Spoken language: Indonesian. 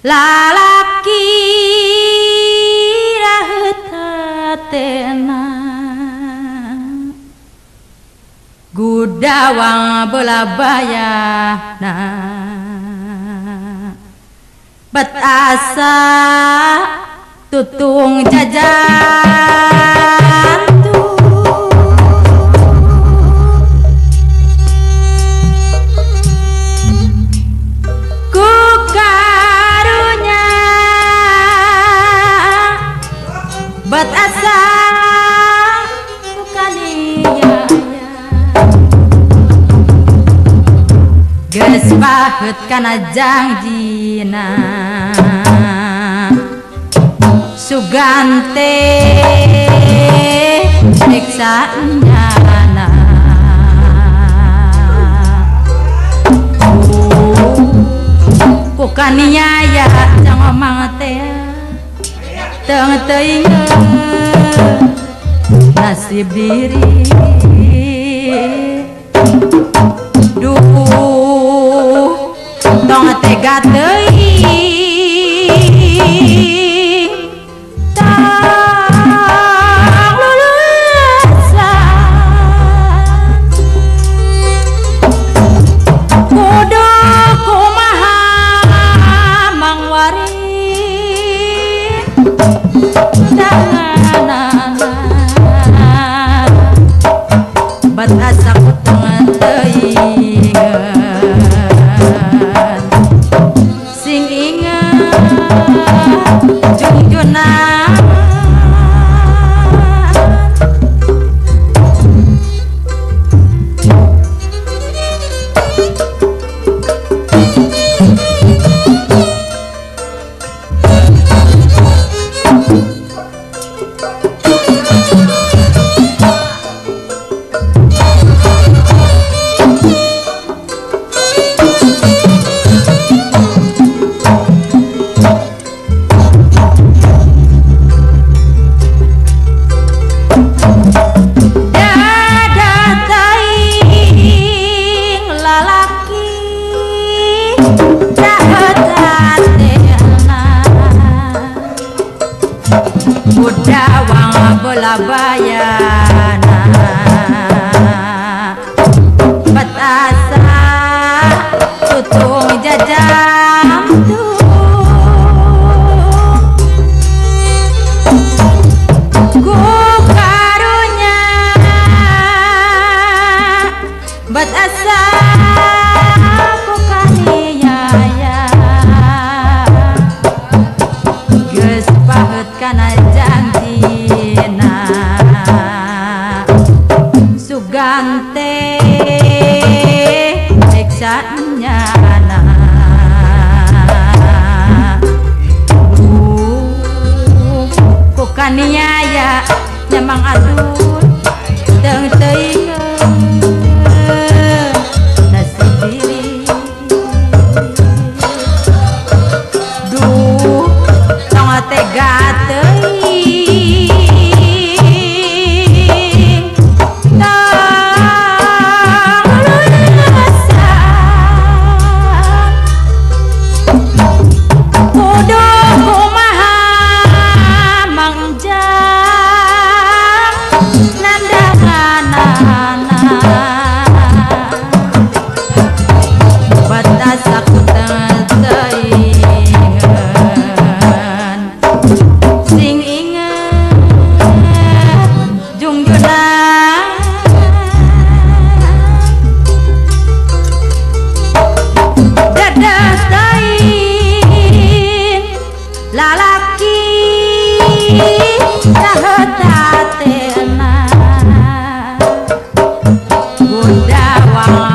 lalaki raheut hatena gudawang bola bayana bet asa tutung jajan ku karunya bet asa kukania geus baheut kana jangjina sugante niksanyana kukania ya jang omang teh teung teuing nasib diri duh tong tega teuing bat asa kutungan teuingan sing ingat junjunan gudawang bola bayana bet asa tutung jajan ku karunya bet asa kukania geus baheut kana janjina sugante niksanyana kukania ya nyamang atur teung teuing nasib diri duh tong tega teuing kudu kumaha mangjang nandanganana bat asa kutungan teuingan sing ingat junjunan dadas teuing lalaki raheut hatena gudawang